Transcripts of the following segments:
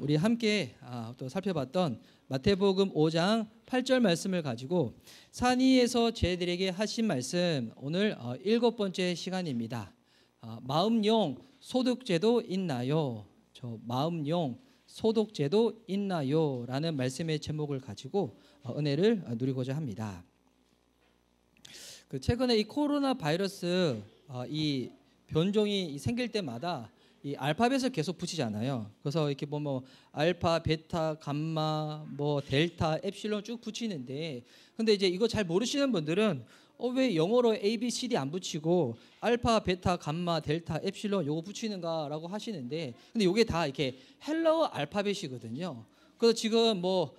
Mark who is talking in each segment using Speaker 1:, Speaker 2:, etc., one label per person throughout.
Speaker 1: 우리 함께 또 살펴봤던 마태복음 5장 8절 말씀을 가지고 산 위에서 저희들에게 하신 말씀, 오늘 7번째 시간입니다. 마음용 소득제도 있나요? 마음용 소득제도 있나요? 라는 말씀의 제목을 가지고 은혜를 누리고자 합니다. 최근에 이 코로나 바이러스 이 변종이 생길 때마다 이 알파벳을 계속 붙이잖아요. 그래서 이렇게 보면 알파, 베타, 감마, 뭐 델타, 엡실론 쭉 붙이는데, 근데 이제 이거 잘 모르시는 분들은 왜 영어로 A, B, C, D 안 붙이고 알파, 베타, 감마, 델타, 엡실론 요거 붙이는가라고 하시는데, 근데 요게 다 이렇게 헬라어 알파벳이거든요. 그래서 지금 뭐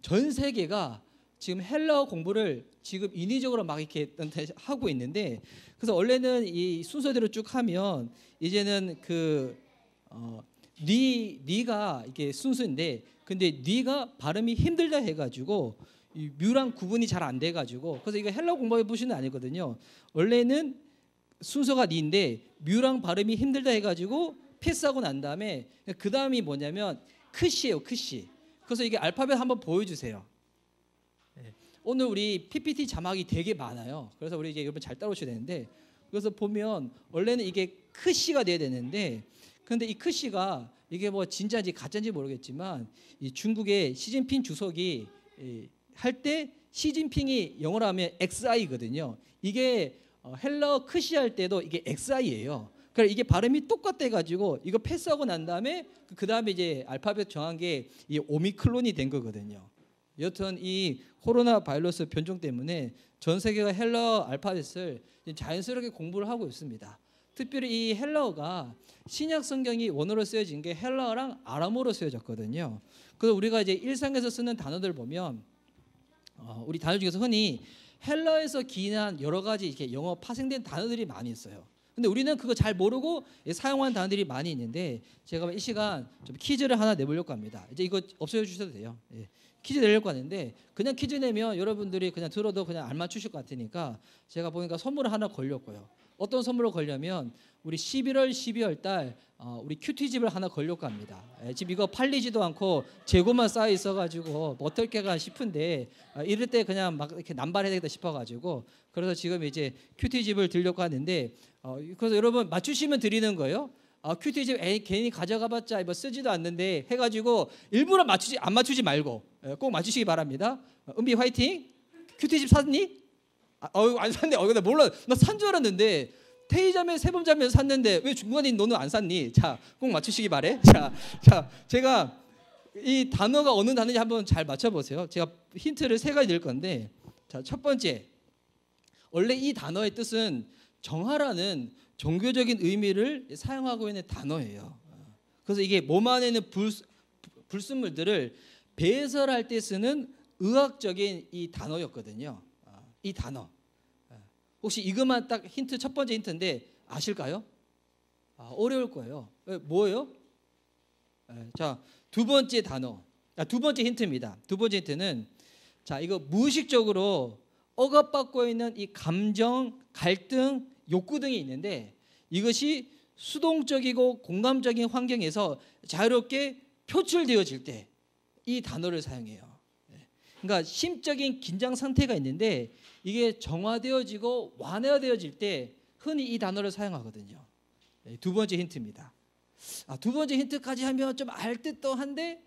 Speaker 1: 전 세계가 지금 헬라어 공부를 지금 인위적으로 막 이렇게 하고 있는데, 그래서 원래는 이 순서대로 쭉 하면 이제는 니가 이게 순서인데, 근데 니가 발음이 힘들다 해가지고 이 뮤랑 구분이 잘 안 돼가지고, 그래서 이거 헬라어 공부해 보시는 아니거든요. 원래는 순서가 니인데 뮤랑 발음이 힘들다 해가지고 패스하고 난 다음에 그 다음이 뭐냐면 크시예요, 크시. 그래서 이게 알파벳 한번 보여주세요. 오늘 우리 PPT 자막이 되게 많아요. 그래서 우리 이제 여러분 잘 따라오셔야 되는데, 그래서 보면 원래는 이게 크시가 돼야 되는데, 근데 이 크시가 이게 뭐 진짜인지 가짜인지 모르겠지만 이 중국의 시진핑 주석이 할 때 시진핑이 영어로 하면 XI거든요. 이게 헬라어 크시 할 때도 이게 XI예요. 그래서 이게 발음이 똑같아 가지고 이거 패스하고 난 다음에 그 다음에 이제 알파벳 정한 게 이 오미클론이 된 거거든요. 여튼 이 코로나 바이러스 변종 때문에 전 세계가 헬라어 알파벳을 자연스럽게 공부를 하고 있습니다. 특별히 이 헬라어가 신약 성경이 원어로 쓰여진 게 헬라어랑 아람어로 쓰여졌거든요. 그래서 우리가 이제 일상에서 쓰는 단어들 보면 우리 단어 중에서 흔히 헬라어에서 기인한 여러 가지 이렇게 영어 파생된 단어들이 많이 있어요. 근데 우리는 그거 잘 모르고 사용한 단어들이 많이 있는데, 제가 이 시간 좀 퀴즈를 하나 내보려고 합니다. 이제 이거 없애어 주셔도 돼요. 퀴즈 내려고 하는데, 그냥 퀴즈 내면 여러분들이 그냥 들어도 그냥 안 맞추실 것 같으니까 제가 보니까 선물을 하나 걸렸고요. 어떤 선물을 걸려면 우리 11월 12월 달 우리 큐티집을 하나 걸려고 합니다. 지금 이거 팔리지도 않고 재고만 쌓여 있어가지고 뭐 어떨까가 싶은데, 이럴 때 그냥 막 이렇게 남발해야 되겠다 싶어가지고, 그래서 지금 이제 큐티집을 들려고 하는데, 그래서 여러분 맞추시면 드리는 거예요. 큐티집 괜히 가져가봤자 뭐 쓰지도 않는데 해가지고 일부러 안 맞추지 말고 꼭 맞추시기 바랍니다. 은비 화이팅. 큐티집 샀니? 안 샀네. 나 몰라. 나 산 줄 알았는데 테이자매 세범자매 샀는데 왜 중간인 너는 안 샀니? 자, 꼭 맞추시기 바래. 자, 제가 이 단어가 어느 단어인지 한번 잘 맞춰보세요. 제가 힌트를 3가지 낼 건데, 자, 첫 번째, 원래 이 단어의 뜻은 정하라는 종교적인 의미를 사용하고 있는 단어예요. 그래서 이게 몸 안에 있는 불순물들을 배설할 때 쓰는 의학적인 이 단어였거든요. 이 단어. 혹시 이것만 딱 힌트, 첫 번째 힌트인데 아실까요? 어려울 거예요. 뭐예요? 자, 두 번째 단어. 두 번째 힌트입니다. 두 번째 힌트는, 자, 이거 무의식적으로 억압받고 있는 이 감정, 갈등, 욕구 등이 있는데, 이것이 수동적이고 공감적인 환경에서 자유롭게 표출되어질 때 이 단어를 사용해요. 그러니까 심적인 긴장 상태가 있는데 이게 정화되어지고 완화되어질 때 흔히 이 단어를 사용하거든요. 두 번째 힌트입니다. 두 번째 힌트까지 하면 좀 알 듯도 한데,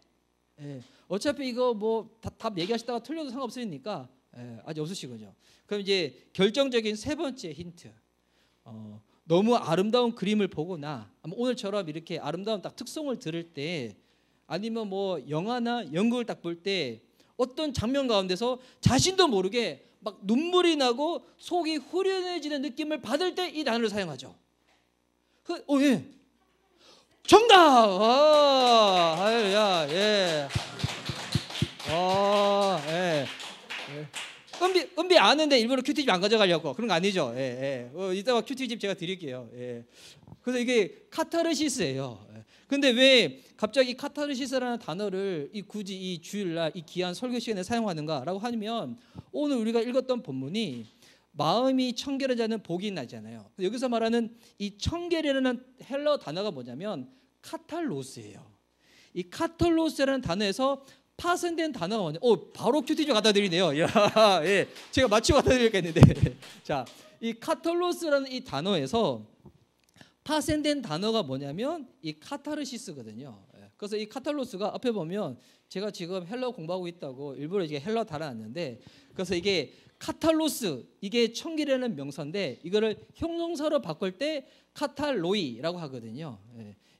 Speaker 1: 어차피 이거 뭐 답 얘기하시다가 틀려도 상관없으니까 아직 없으시군요. 그럼 이제 결정적인 세 번째 힌트. 너무 아름다운 그림을 보거나 오늘처럼 이렇게 아름다운 딱 특송을 들을 때, 아니면 뭐 영화나 연극을 딱 볼 때 어떤 장면 가운데서 자신도 모르게 막 눈물이 나고 속이 후련해지는 느낌을 받을 때 이 단어를 사용하죠. 예. 정답! 할렐루야. 예. 은비 아는데 일부러 큐티집 안 가져가려고 그런 거 아니죠? 이따가 큐티집 제가 드릴게요. 그래서 이게 카타르시스예요. 근데 왜 갑자기 카타르시스라는 단어를 굳이 이 주일날 이 귀한 설교 시간에 사용하는가라고 하면, 오늘 우리가 읽었던 본문이 마음이 청결하자는 복이 나잖아요. 여기서 말하는 이 청결이라는 헬라어 단어가 뭐냐면 카탈로스예요. 이 카톨로스라는 단어에서 파생된 단어가 뭐냐? 바로 큐티즈 갖다 드리네요. 야, 예, 제가 맞추고 갖다 드리겠는데. 자, 이 카톨로스라는 이 단어에서 파생된 단어가 뭐냐면 이 카타르시스거든요. 그래서 이 카탈로스가 앞에 보면 제가 지금 헬러 공부하고 있다고 일부러 이게 헬러 달아놨는데, 그래서 이게 카탈로스, 이게 청결이라는 명사인데 이거를 형용사로 바꿀 때 카탈로이라고 하거든요.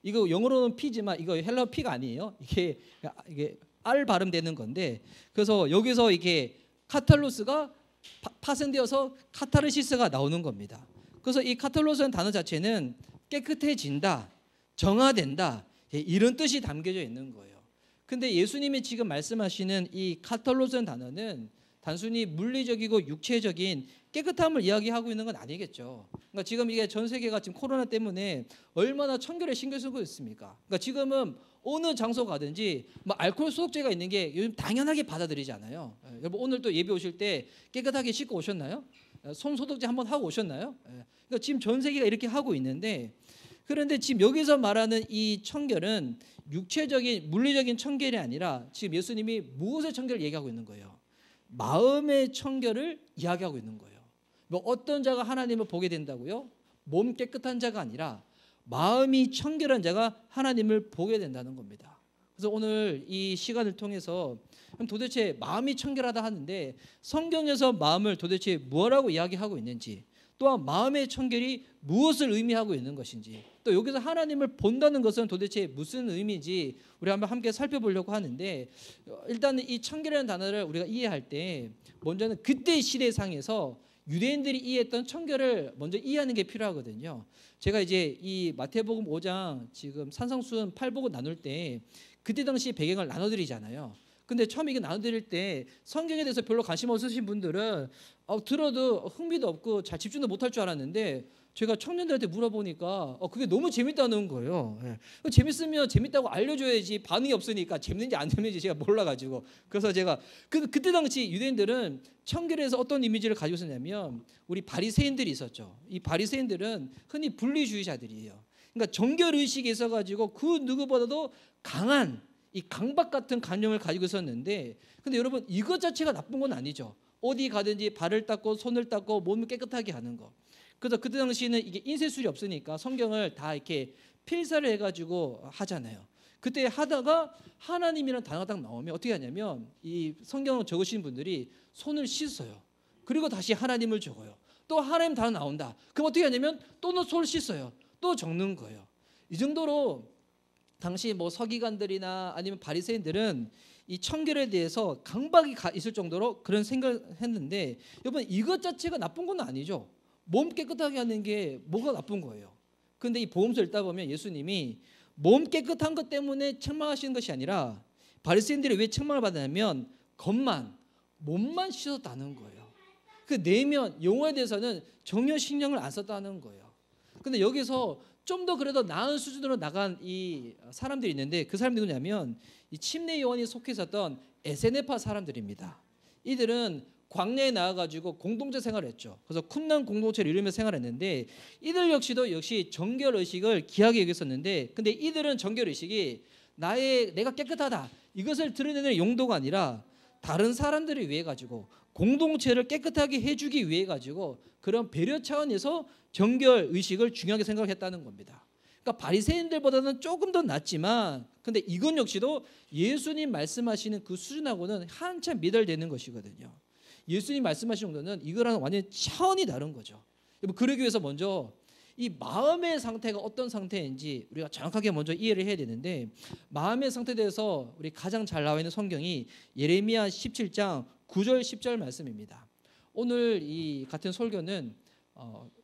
Speaker 1: 이거 영어로는 P지만 이거 헬러 P가 아니에요. 이게 R 발음되는 건데, 그래서 여기서 이게 카탈로스가 파생되어서 카타르시스가 나오는 겁니다. 그래서 이 카탈로스라는 단어 자체는 깨끗해진다, 정화된다, 이런 뜻이 담겨져 있는 거예요. 근데 예수님이 지금 말씀하시는 이 카탈로스라는 단어는 단순히 물리적이고 육체적인 깨끗함을 이야기하고 있는 건 아니겠죠. 그러니까 지금 이게 전 세계가 지금 코로나 때문에 얼마나 청결에 신경 쓰고 있습니까? 그러니까 지금은 어느 장소 가든지 뭐 알코올 소독제가 있는 게 요즘 당연하게 받아들이잖아요. 여러분 오늘 또 예배 오실 때 깨끗하게 씻고 오셨나요? 손 소독제 한번 하고 오셨나요? 그러니까 지금 전 세계가 이렇게 하고 있는데, 그런데 지금 여기서 말하는 이 청결은 육체적인 물리적인 청결이 아니라 지금 예수님이 무엇의 청결을 얘기하고 있는 거예요? 마음의 청결을 이야기하고 있는 거예요. 뭐 어떤 자가 하나님을 보게 된다고요? 몸 깨끗한 자가 아니라 마음이 청결한 자가 하나님을 보게 된다는 겁니다. 그래서 오늘 이 시간을 통해서 도대체 마음이 청결하다 하는데 성경에서 마음을 도대체 뭐라고 이야기하고 있는지, 또한 마음의 청결이 무엇을 의미하고 있는 것인지, 또 여기서 하나님을 본다는 것은 도대체 무슨 의미인지 우리 한번 함께 살펴보려고 하는데, 일단 이 청결이라는 단어를 우리가 이해할 때 먼저는 그때 시대상에서 유대인들이 이해했던 청결을 먼저 이해하는 게 필요하거든요. 제가 이제 이 마태복음 5장 지금 산상수훈 8복을 나눌 때 그때 당시 배경을 나눠드리잖아요. 근데 처음에 이게 나눠드릴 때 성경에 대해서 별로 관심 없으신 분들은 들어도 흥미도 없고 잘 집중도 못할 줄 알았는데, 제가 청년들한테 물어보니까 그게 너무 재밌다는 거예요. 재밌으면 재밌다고 알려줘야지, 반응이 없으니까 재밌는지 안 재밌는지 제가 몰라가지고. 그래서 제가 그때 당시 유대인들은 청결에서 어떤 이미지를 가지고 있었냐면, 우리 바리새인들이 있었죠. 이 바리새인들은 흔히 분리주의자들이에요. 그러니까 정결의식이 있어가지고 그 누구보다도 강한 이 강박 같은 관념을 가지고 있었는데, 근데 여러분 이것 자체가 나쁜 건 아니죠. 어디 가든지 발을 닦고 손을 닦고 몸을 깨끗하게 하는 거. 그래서 그때 당시에는 이게 인쇄술이 없으니까 성경을 다 이렇게 필사를 해가지고 하잖아요. 그때 하다가 하나님이라는 단어가 딱 나오면 어떻게 하냐면 이 성경을 적으신 분들이 손을 씻어요. 그리고 다시 하나님을 적어요. 또 하나님 단어 나온다. 그럼 어떻게 하냐면 또 손을 씻어요. 또 적는 거예요. 이 정도로 당시 뭐 서기관들이나 아니면 바리새인들은 이 청결에 대해서 강박이 있을 정도로 그런 생각을 했는데, 여러분 이것 자체가 나쁜 건 아니죠. 몸 깨끗하게 하는 게 뭐가 나쁜 거예요. 그런데 이 복음서 읽다 보면 예수님이 몸 깨끗한 것 때문에 책망하시는 것이 아니라, 바리새인들이 왜 책망을 받았냐면 몸만 씻었다는 거예요. 그 내면 영혼에 대해서는 전혀 신경을 안 썼다는 거예요. 근데 여기서 좀 더 그래도 나은 수준으로 나간 이 사람들이 있는데, 그 사람들이 누구냐면 이 침례 요한이 속해 있었던 에세네파 사람들입니다. 이들은 광야에 나와가지고 공동체 생활을 했죠. 그래서 쿰난 공동체를 이루며 생활했는데, 이들 역시 정결의식을 귀하게 여겼었는데, 근데 이들은 정결의식이 내가 깨끗하다 이것을 드러내는 용도가 아니라 다른 사람들을 위해 가지고 공동체를 깨끗하게 해주기 위해 가지고 그런 배려 차원에서 정결의식을 중요하게 생각했다는 겁니다. 그러니까 바리새인들보다는 조금 더 낫지만, 근데 이건 역시도 예수님 말씀하시는 그 수준하고는 한참 미달되는 것이거든요. 예수님 말씀하신 정도는 이거랑 완전히 차원이 다른 거죠. 그러기 위해서 먼저 이 마음의 상태가 어떤 상태인지 우리가 정확하게 먼저 이해를 해야 되는데, 마음의 상태에 대해서 우리 가장 잘 나와 있는 성경이 예레미야 17장 9절 10절 말씀입니다. 오늘 이 같은 설교는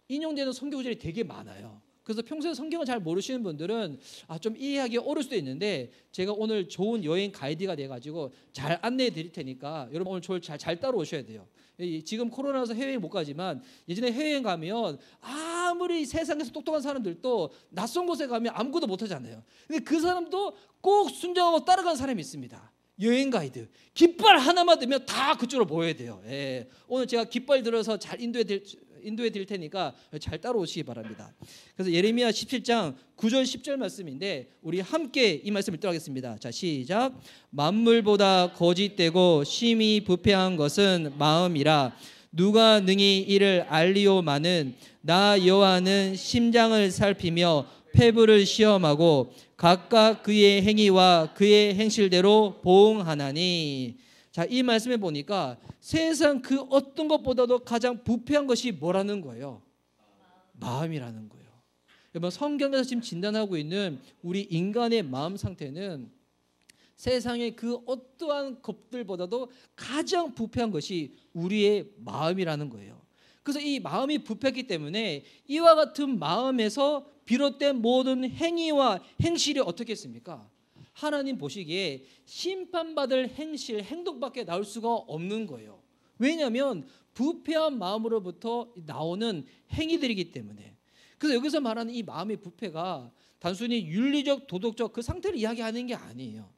Speaker 1: 인용되는 성경 구절이 되게 많아요. 그래서 평소에 성경을 잘 모르시는 분들은 좀 이해하기 어려울 수도 있는데, 제가 오늘 좋은 여행 가이드가 돼가지고 잘 안내해 드릴 테니까 여러분 오늘 저를 잘 따라오셔야 돼요. 지금 코로나라서 해외여행 못 가지만 예전에 해외여행 가면 아무리 세상에서 똑똑한 사람들도 낯선 곳에 가면 아무것도 못 하잖아요. 근데 그 사람도 꼭 순종하고 따라가는 사람이 있습니다. 여행 가이드. 깃발 하나만 들면 다 그쪽으로 모여야 돼요. 오늘 제가 깃발 들어서 잘 인도해 인도해 드릴 테니까 잘 따라오시기 바랍니다. 그래서 예레미야 17장 9절 10절 말씀인데 우리 함께 이 말씀을 읽도록하겠습니다. 자, 시작. 만물보다 거짓되고 심히 부패한 것은 마음이라. 누가 능히 이를 알리오마는 나 여호와는 심장을 살피며 폐부를 시험하고 각각 그의 행위와 그의 행실대로 보응하나니. 자, 이 말씀에 보니까 세상 그 어떤 것보다도 가장 부패한 것이 뭐라는 거예요? 마음이라는 거예요. 여러분, 성경에서 지금 진단하고 있는 우리 인간의 마음 상태는 세상의 그 어떠한 것들보다도 가장 부패한 것이 우리의 마음이라는 거예요. 그래서 이 마음이 부패했기 때문에 이와 같은 마음에서 비롯된 모든 행위와 행실이 어떻게 했습니까? 하나님 보시기에 심판받을 행실, 행동밖에 나올 수가 없는 거예요. 왜냐하면 부패한 마음으로부터 나오는 행위들이기 때문에. 그래서 여기서 말하는 이 마음의 부패가 단순히 윤리적, 도덕적 그 상태를 이야기하는 게 아니에요.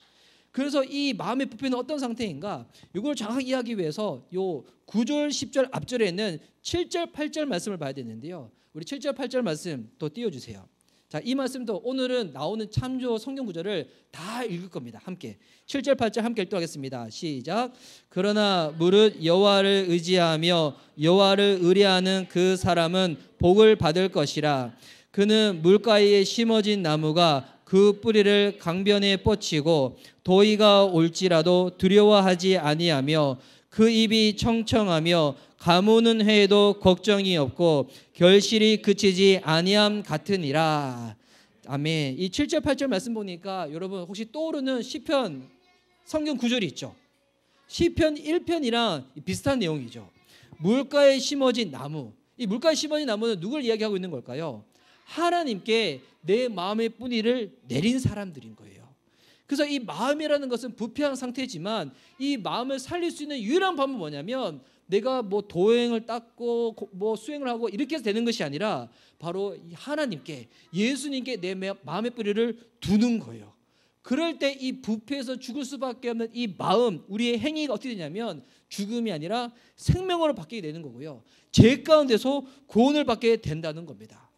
Speaker 1: 그래서 이 마음의 부패는 어떤 상태인가? 이걸 정확하게 이해하기 위해서 요 9절, 10절 앞절에 있는 7절, 8절 말씀을 봐야 되는데요. 우리 7절, 8절 말씀 또 띄워주세요. 자, 이 말씀도 오늘은 나오는 참조 성경 구절을 다 읽을 겁니다. 함께 7절, 8절 함께 읽도록하겠습니다. 시작. 그러나 무릇 여호와를 의지하며 여호와를 의뢰하는 그 사람은 복을 받을 것이라. 그는 물가에 심어진 나무가 그 뿌리를 강변에 뻗치고 도의가 올지라도 두려워하지 아니하며 그 입이 청청하며 가무는 해에도 걱정이 없고 결실이 그치지 아니함 같으니라. 아멘. 이 7절 8절 말씀 보니까 여러분 혹시 떠오르는 시편 성경 구절이 있죠. 시편 1편이랑 비슷한 내용이죠. 물가에 심어진 나무. 이 물가에 심어진 나무는 누굴 이야기하고 있는 걸까요? 하나님께 내 마음의 뿌리를 내린 사람들인 거예요. 그래서 이 마음이라는 것은 부패한 상태지만 이 마음을 살릴 수 있는 유일한 방법은 뭐냐면 내가 뭐 도행을 닦고 뭐 수행을 하고 이렇게 해서 되는 것이 아니라 바로 하나님께, 예수님께 내 마음의 뿌리를 두는 거예요. 그럴 때 이 부패해서 죽을 수밖에 없는 이 마음, 우리의 행위가 어떻게 되냐면 죽음이 아니라 생명으로 바뀌게 되는 거고요. 죄 가운데서 구원을 받게 된다는 겁니다.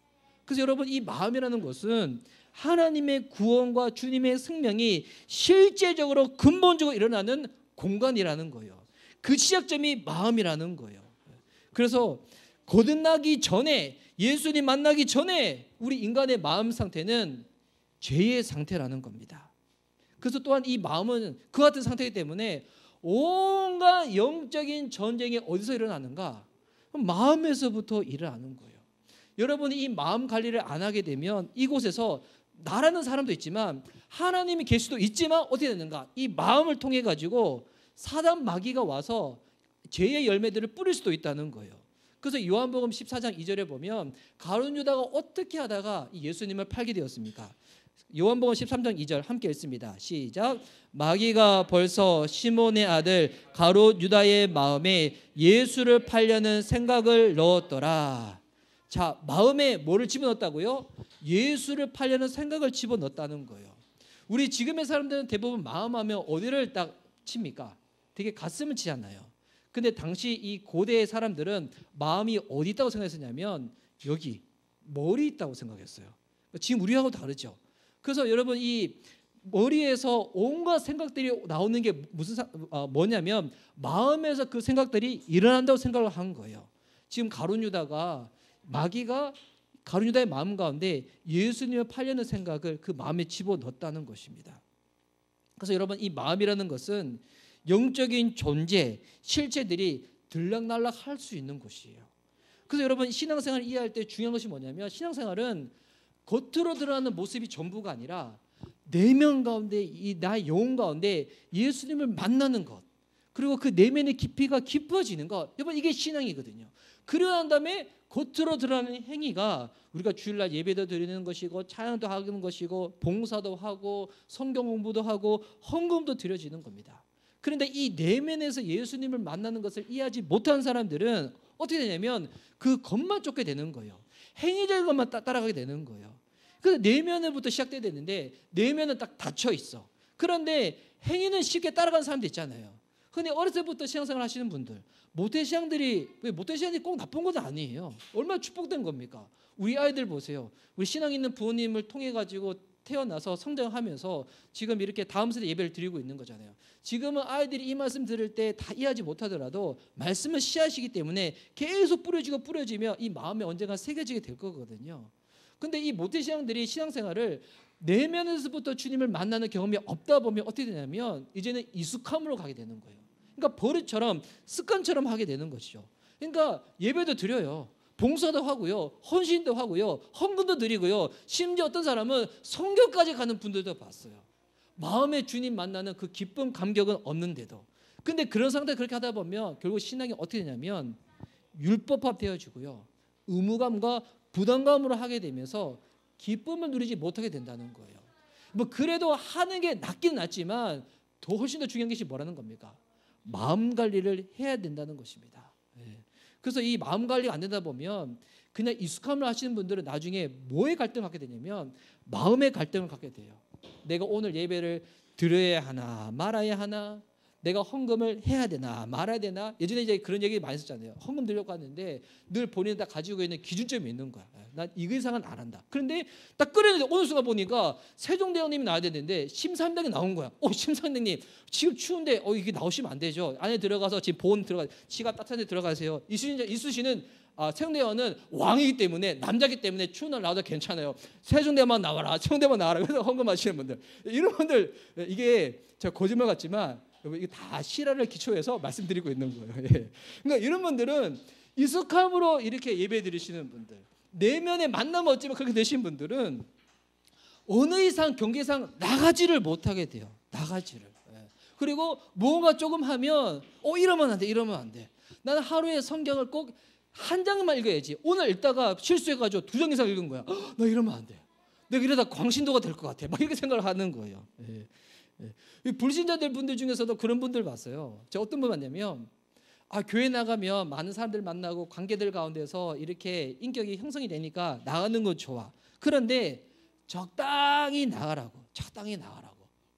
Speaker 1: 그래서 여러분, 이 마음이라는 것은 하나님의 구원과 주님의 생명이 실제적으로 근본적으로 일어나는 공간이라는 거예요. 그 시작점이 마음이라는 거예요. 그래서 거듭나기 전에, 예수님 만나기 전에 우리 인간의 마음 상태는 죄의 상태라는 겁니다. 그래서 또한 이 마음은 그 같은 상태이기 때문에 온갖 영적인 전쟁이 어디서 일어나는가? 마음에서부터 일어나는 거예요. 여러분이 이 마음 관리를 안 하게 되면 이곳에서 나라는 사람도 있지만 하나님이 계실 수도 있지만 어떻게 되는가? 이 마음을 통해 가지고 사단 마귀가 와서 죄의 열매들을 뿌릴 수도 있다는 거예요. 그래서 요한복음 14장 2절에 보면 가룟 유다가 어떻게 하다가 예수님을 팔게 되었습니까? 요한복음 13장 2절 함께 읽습니다. 시작. 마귀가 벌써 시몬의 아들 가룟 유다의 마음에 예수를 팔려는 생각을 넣었더라. 자, 마음에 뭐를 집어넣었다고요? 예수를 팔려는 생각을 집어넣었다는 거예요. 우리 지금의 사람들은 대부분 마음하면 어디를 딱 칩니까? 되게 가슴을 치잖아요. 근데 당시 이 고대의 사람들은 마음이 어디 있다고 생각했었냐면 여기 머리 있다고 생각했어요. 지금 우리하고 다르죠. 그래서 여러분, 이 머리에서 온갖 생각들이 나오는 게 뭐냐면 마음에서 그 생각들이 일어난다고 생각을 한 거예요. 지금 가룟 유다가 마귀가 가룟 유다의 마음 가운데 예수님을 팔려는 생각을 그 마음에 집어넣었다는 것입니다. 그래서 여러분, 이 마음이라는 것은 영적인 존재, 실체들이 들락날락 할 수 있는 것이에요. 그래서 여러분, 신앙생활을 이해할 때 중요한 것이 뭐냐면 신앙생활은 겉으로 드러나는 모습이 전부가 아니라 내면 가운데, 이 나의 영혼 가운데 예수님을 만나는 것, 그리고 그 내면의 깊이가 깊어지는 것, 여러분, 이게 신앙이거든요. 그러고 난 다음에 겉으로 드러나는 행위가 우리가 주일날 예배도 드리는 것이고 찬양도 하는 것이고 봉사도 하고 성경 공부도 하고 헌금도 드려지는 겁니다. 그런데 이 내면에서 예수님을 만나는 것을 이해하지 못한 사람들은 어떻게 되냐면 그 겉만 쫓게 되는 거예요. 행위적인 것만 따라가게 되는 거예요. 그래서 내면부터 시작돼야 되는데 내면은 딱 닫혀 있어. 그런데 행위는 쉽게 따라가는 사람도 있잖아요. 근데 어렸을 때부터 신앙생활 하시는 분들, 모태신앙들이 꼭 나쁜 건 아니에요. 얼마나 축복된 겁니까? 우리 아이들 보세요. 우리 신앙 있는 부모님을 통해 가지고 태어나서 성장하면서 지금 이렇게 다음 세대 예배를 드리고 있는 거잖아요. 지금은 아이들이 이 말씀 들을 때 다 이해하지 못하더라도 말씀을 씨앗이기 때문에 계속 뿌려지면 이 마음에 언젠가 새겨지게 될 거거든요. 근데 이 모태신앙들이 신앙생활을 내면에서부터 주님을 만나는 경험이 없다 보면 어떻게 되냐면 이제는 익숙함으로 가게 되는 거예요. 그러니까 버릇처럼 습관처럼 하게 되는 것이죠. 그러니까 예배도 드려요. 봉사도 하고요. 헌신도 하고요. 헌금도 드리고요. 심지어 어떤 사람은 성교까지 가는 분들도 봤어요. 마음에 주님 만나는 그 기쁨, 감격은 없는데도. 근데 그런 상태에 그렇게 하다 보면 결국 신앙이 어떻게 되냐면 율법화 되어지고요. 의무감과 부담감으로 하게 되면서 기쁨을 누리지 못하게 된다는 거예요. 뭐 그래도 하는 게 낫긴 낫지만 더 훨씬 더 중요한 것이 뭐라는 겁니까? 마음 관리를 해야 된다는 것입니다. 그래서 이 마음 관리가 안 되다 보면 그냥 익숙함을 하시는 분들은 나중에 뭐에 갈등을 갖게 되냐면 마음의 갈등을 갖게 돼요. 내가 오늘 예배를 드려야 하나 말아야 하나, 내가 헌금을 해야 되나 말아야 되나. 예전에 이제 그런 얘기 많이 했잖아요. 헌금 드리려고 하는데 늘 본인이 다 가지고 있는 기준점이 있는 거야. 난 이거 이상은 안 한다. 그런데 딱 끓였는데 어느 순간 보니까 세종대왕님이 나와야 되는데 심사임당이 나온 거야. 심사임당님 지금 추운데 이게 나오시면 안 되죠. 안에 들어가서 지금 보온 들어가, 지갑 따뜻한 데 들어가세요. 이수신은 세종대왕은 왕이기 때문에, 남자기 때문에 추운 날 나와도 괜찮아요. 세종대왕만 나와라, 세종대왕만 나와라. 그래서 헌금하시는 분들, 이런 분들, 이게 제가 거짓말 같지만 이게 다 실화를 기초해서 말씀드리고 있는 거예요. 그러니까 이런 분들은 익숙함으로 이렇게 예배 드리시는 분들, 내면에 만남 없지만 그렇게 되신 분들은 어느 이상 경계상 나가지를 못하게 돼요. 나가지를. 그리고 뭔가 조금 하면 이러면 안 돼, 이러면 안 돼. 나는 하루에 성경을 꼭 한 장만 읽어야지. 오늘 읽다가 실수해가지고 2장 이상 읽은 거야. 나 이러면 안 돼. 내가 이러다 광신도가 될 것 같아. 막 이렇게 생각을 하는 거예요. 불신자들 분들 중에서도 그런 분들 봤어요. 제가 어떤 분 봤냐면 교회 나가면 많은 사람들 만나고 관계들 가운데서 이렇게 인격이 형성이 되니까 나가는 건 좋아. 그런데 적당히 나가라고.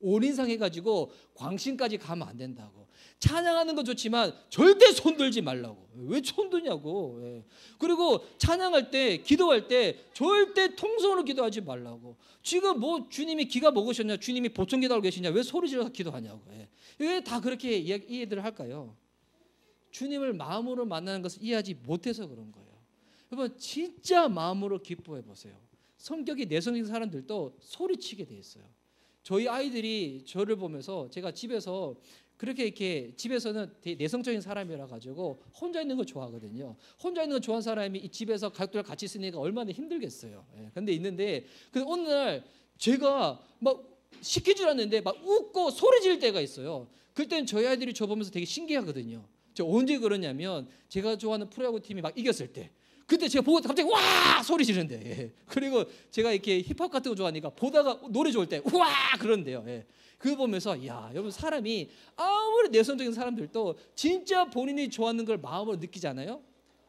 Speaker 1: 올인상 해가지고 광신까지 가면 안 된다고. 찬양하는 건 좋지만 절대 손들지 말라고. 왜 손드냐고. 그리고 찬양할 때, 기도할 때 절대 통성으로 기도하지 말라고. 지금 뭐 주님이 기가 먹으셨냐, 주님이 보청 기도하고 계시냐, 왜 소리 질러서 기도하냐고. 왜 다 그렇게 이해들을 할까요? 주님을 마음으로 만나는 것을 이해하지 못해서 그런 거예요. 여러분 진짜 마음으로 기뻐해 보세요. 성격이 내성적인 사람들도 소리치게 돼 있어요. 저희 아이들이 저를 보면서, 제가 집에서 그렇게 이렇게 집에서는 되게 내성적인 사람이라 가지고 혼자 있는 거 좋아하거든요. 혼자 있는 거 좋아하는 사람이 이 집에서 가족들과 같이 있으니까 얼마나 힘들겠어요. 근데 어느 날 제가 막 시키질 않는데 막 웃고 소리 지를 때가 있어요. 그때는 저희 아이들이 저 보면서 되게 신기하거든요. 저 언제 그러냐면 제가 좋아하는 프로야구 팀이 막 이겼을 때, 그때 제가 보고 갑자기 와 소리 지르는데, 그리고 제가 이렇게 힙합 같은 거 좋아하니까 보다가 노래 좋을 때 와 그런데요. 그거 보면서 여러분 사람이 아무리 내성적인 사람들도 진짜 본인이 좋아하는 걸 마음으로 느끼잖아요.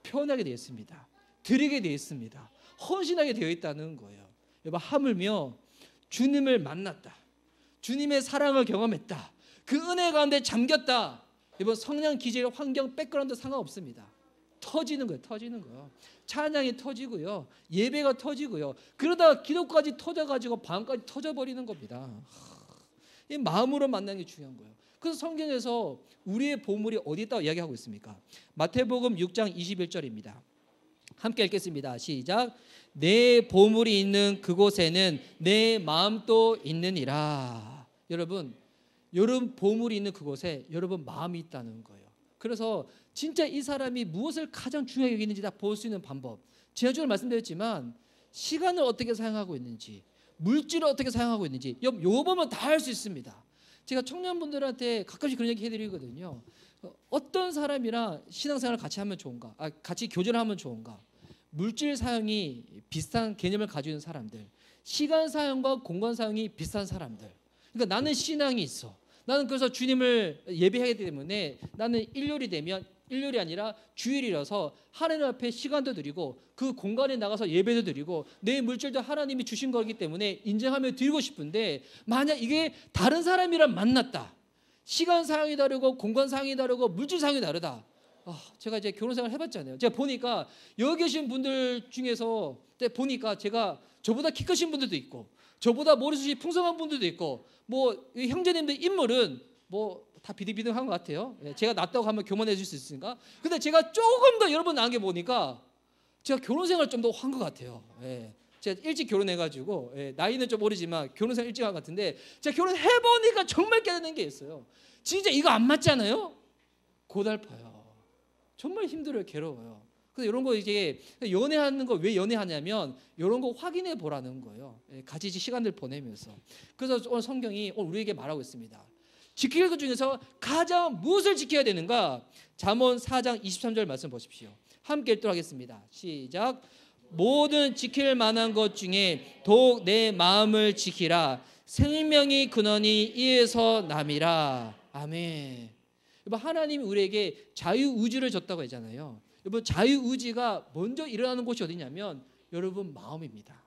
Speaker 1: 표현하게 되어 있습니다. 드리게 되어 있습니다. 헌신하게 되어 있다는 거예요. 여러분 하물며 주님을 만났다, 주님의 사랑을 경험했다, 그 은혜 가운데 잠겼다. 여러분 성령 기질, 환경, 백그라운드 상관없습니다. 터지는 거예요. 찬양이 터지고요, 예배가 터지고요, 그러다가 기도까지 터져가지고 밤까지 터져버리는 겁니다. 이 마음으로 만나는 게 중요한 거예요. 그래서 성경에서 우리의 보물이 어디 있다고 이야기하고 있습니까? 마태복음 6장 21절입니다. 함께 읽겠습니다. 시작. 내 보물이 있는 그곳에는 내 마음도 있느니라. 여러분 보물이 있는 그곳에 여러분 마음이 있다는 거예요. 그래서 진짜 이 사람이 무엇을 가장 중요하게 여기는지 다 볼 수 있는 방법, 지난주에 말씀드렸지만 시간을 어떻게 사용하고 있는지, 물질을 어떻게 사용하고 있는지 요거 보면 다 알 수 있습니다. 제가 청년분들한테 가끔씩 그런 얘기 해드리거든요. 어떤 사람이랑 신앙생활을 같이 하면 좋은가, 같이 교제를 하면 좋은가. 물질 사용이 비슷한 개념을 가지고 있는 사람들, 시간 사용과 공간 사용이 비슷한 사람들. 그러니까 나는 신앙이 있어, 나는 그래서 주님을 예배하기 때문에 나는 일요일이 아니라 주일이라서 하나님 앞에 시간도 드리고 그 공간에 나가서 예배도 드리고 내 물질도 하나님이 주신 거기 때문에 인정하며 드리고 싶은데, 만약 이게 다른 사람이랑 만났다, 시간 상황이 다르고 공간 상황이 다르고 물질 상황이 다르다. 제가 이제 결혼 생활 해봤잖아요. 제가 보니까 여기 계신 분들 중에서 보니까 제가 저보다 키 크신 분들도 있고 저보다 머리숱이 풍성한 분들도 있고 뭐 형제님들 인물은 뭐 다 비등비등한 것 같아요. 제가 낫다고 하면 교만해 줄 수 있으니까. 근데 제가 조금 더 여러분 나은 게 보니까 제가 결혼 생활 좀 더 한 것 같아요. 제가 일찍 결혼해가지고 나이는 좀 어리지만 결혼 생활 일찍 한 것 같은데 제가 결혼해보니까 정말 깨닫는 게 있어요. 진짜 이거 안 맞잖아요. 고달파요. 정말 힘들어요. 괴로워요. 그래서 이런 거 이제 연애하는 거 왜 연애하냐면 이런 거 확인해 보라는 거예요. 같이 시간을 보내면서. 그래서 오늘 성경이 오늘 우리에게 말하고 있습니다. 지킬 것 중에서 가장 무엇을 지켜야 되는가? 잠언 4장 23절 말씀 보십시오. 함께 읽도록 하겠습니다. 시작. 모든 지킬 만한 것 중에 더욱 내 마음을 지키라. 생명이 근원이 이에서 남이라. 아멘. 여러분, 하나님이 우리에게 자유의지를 줬다고 하잖아요. 여러분, 자유의지가 먼저 일어나는 곳이 어디냐면 여러분 마음입니다.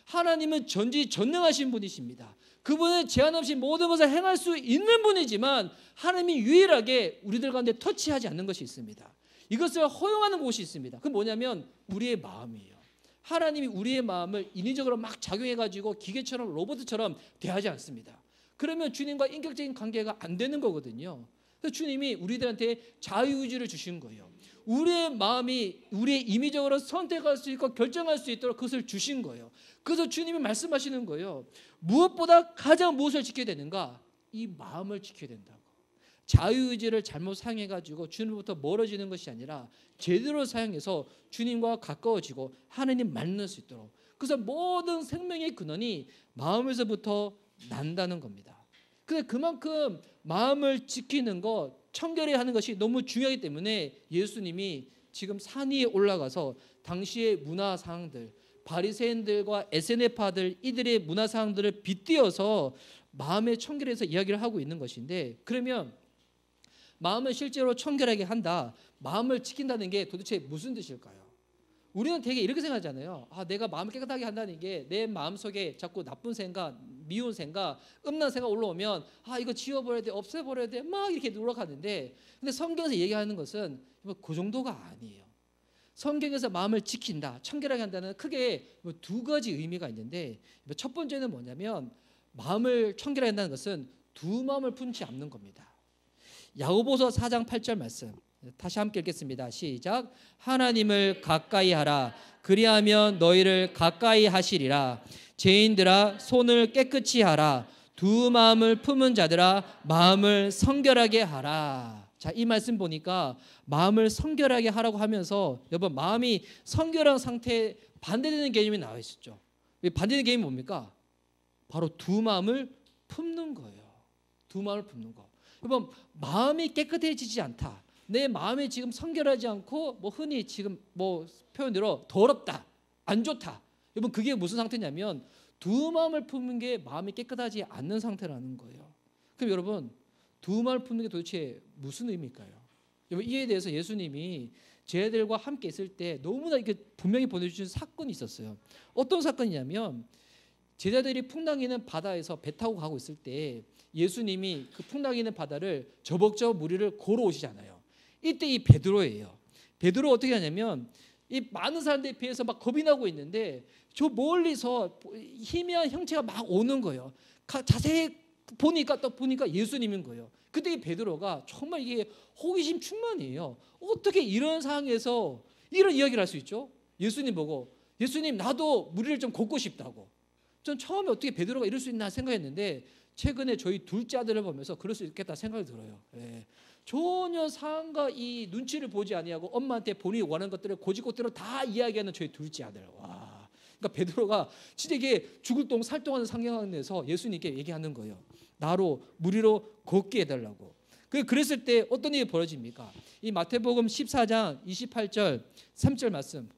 Speaker 1: 하나님은 전지전능하신 분이십니다. 그분은 제한 없이 모든 것을 행할 수 있는 분이지만 하나님이 유일하게 우리들 가운데 터치하지 않는 것이 있습니다. 이것을 허용하는 곳이 있습니다. 그건 뭐냐면 우리의 마음이에요. 하나님이 우리의 마음을 인위적으로 막 작용해가지고 기계처럼 로봇처럼 대하지 않습니다. 그러면 주님과 인격적인 관계가 안 되는 거거든요. 그래서 주님이 우리들한테 자유의지를 주신 거예요. 우리의 마음이 우리의 임의적으로 선택할 수 있고 결정할 수 있도록 그것을 주신 거예요. 그래서 주님이 말씀하시는 거예요. 무엇보다 가장 무엇을 지켜야 되는가? 이 마음을 지켜야 된다고. 자유의지를 잘못 사용해가지고 주님부터 멀어지는 것이 아니라 제대로 사용해서 주님과 가까워지고 하나님 만날 수 있도록. 그래서 모든 생명의 근원이 마음에서부터 난다는 겁니다. 근데 그만큼 마음을 지키는 것, 청결해야 하는 것이 너무 중요하기 때문에 예수님이 지금 산 위에 올라가서 당시의 문화 사항들, 바리새인들과 에세네파들 이들의 문화 사항들을 빗대어서 마음의 청결에서 이야기를 하고 있는 것인데, 그러면 마음을 실제로 청결하게 한다, 마음을 지킨다는 게 도대체 무슨 뜻일까요? 우리는 되게 이렇게 생각하잖아요. 내가 마음을 깨끗하게 한다는 게 내 마음속에 자꾸 나쁜 생각, 미운 생각, 음란 생각 올라오면 이거 지워버려야 돼, 없애버려야 돼, 막 이렇게 노력하는데, 근데 성경에서 얘기하는 것은 그 정도가 아니에요. 성경에서 마음을 지킨다, 청결하게 한다는 크게 두 가지 의미가 있는데, 첫 번째는 뭐냐면 마음을 청결하게 한다는 것은 두 마음을 품지 않는 겁니다. 야고보서 4장 8절 말씀 다시 함께 읽겠습니다. 시작. 하나님을 가까이 하라. 그리하면 너희를 가까이 하시리라. 죄인들아 손을 깨끗이 하라. 두 마음을 품은 자들아 마음을 성결하게 하라. 자, 이 말씀 보니까 마음을 성결하게 하라고 하면서 여러분 마음이 성결한 상태에 반대되는 개념이 나와 있었죠. 반대되는 개념이 뭡니까? 바로 두 마음을 품는 거예요. 두 마음을 품는 거. 여러분 마음이 깨끗해지지 않다, 내 마음이 지금 성결하지 않고 흔히 지금 표현대로 더럽다, 안 좋다, 여러분 그게 무슨 상태냐면 두 마음을 품는 게 마음이 깨끗하지 않는 상태라는 거예요. 그럼 여러분 두 마음을 품는 게 도대체 무슨 의미일까요? 여러분 이에 대해서 예수님이 제자들과 함께 있을 때 너무나 이렇게 분명히 보내주신 사건이 있었어요. 어떤 사건이냐면 제자들이 풍랑이 있는 바다에서 배 타고 가고 있을 때 예수님이 그 풍랑이 있는 바다를 저벅저벅 무리를 걸어오시잖아요. 이때 이 베드로예요. 베드로 어떻게 하냐면 이 많은 사람들에 비해서 막 겁이 나고 있는데 저 멀리서 희미한 형체가 막 오는 거예요. 자세히 보니까 예수님인 거예요. 그때 이 베드로가 정말 이게 호기심 충만이에요. 어떻게 이런 상황에서 이런 이야기를 할 수 있죠? 예수님 보고, 예수님 나도 무리를 좀 걷고 싶다고. 전 처음에 어떻게 베드로가 이럴 수 있나 생각했는데 최근에 저희 둘째 아들을 보면서 그럴 수 있겠다 생각이 들어요. 전혀 상황과 이 눈치를 보지 아니하고 엄마한테 본인이 원하는 것들을 고지고대로 다 이야기하는 저희 둘째 아들. 와, 그러니까 베드로가 진짜 이게 죽을 똥 살똥하는 상황에서 예수님께 얘기하는 거예요. 나로 무리로 걷게 해달라고. 그랬을 때 어떤 일이 벌어집니까? 이 마태복음 14장 28절 3절 말씀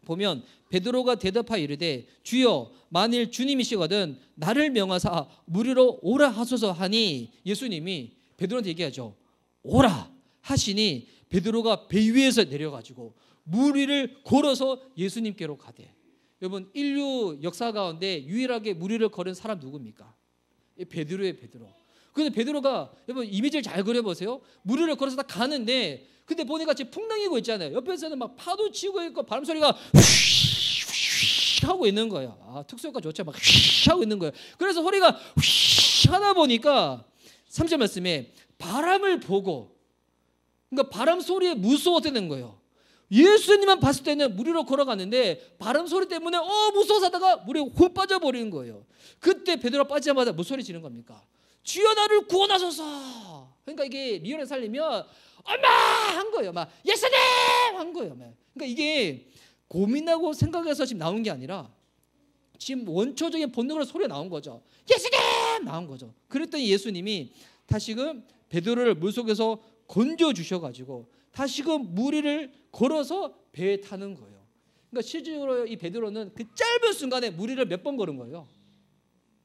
Speaker 1: 보면 베드로가 대답하여 이르되 주여 만일 주님이시거든 나를 명하사 무리로 오라 하소서 하니, 예수님이 베드로한테 얘기하죠. 오라 하시니 베드로가 배 위에서 내려가지고 무리를 걸어서 예수님께로 가되. 여러분 인류 역사 가운데 유일하게 무리를 걸은 사람 누굽니까? 베드로예요. 베드로. 근데 베드로가 여러분 이미지를 잘 그려보세요. 물 위를 걸어서 다 가는데 근데 보니까 지금 풍랑이고 있잖아요. 옆에서는 막 파도 치고 있고 바람 소리가 휘 하고 있는 거예요. 아, 특수효과 좋죠. 막 휘 하고 있는 거예요. 그래서 소리가 휘 하다 보니까 3절 말씀에 바람을 보고 그러니까 바람 소리에 무서워지는 거예요. 예수님만 봤을 때는 물 위로 걸어가는데 바람 소리 때문에 무서워서 하다가 물에 홀 빠져버리는 거예요. 그때 베드로가 빠지자마자 무슨 소리 지는 겁니까? 주여 나를 구원하소서. 그러니까 이게 리얼에 살리면 엄마 한 거예요. 막 예수님 한 거예요. 막. 그러니까 이게 고민하고 생각해서 지금 나온 게 아니라 지금 원초적인 본능으로 소리가 나온 거죠. 예수님 나온 거죠. 그랬더니 예수님이 다시금 베드로를 물속에서 건져 주셔가지고 다시금 물 위를 걸어서 배에 타는 거예요. 그러니까 실질적으로 이 베드로는 그 짧은 순간에 물 위를 몇 번 걸은 거예요.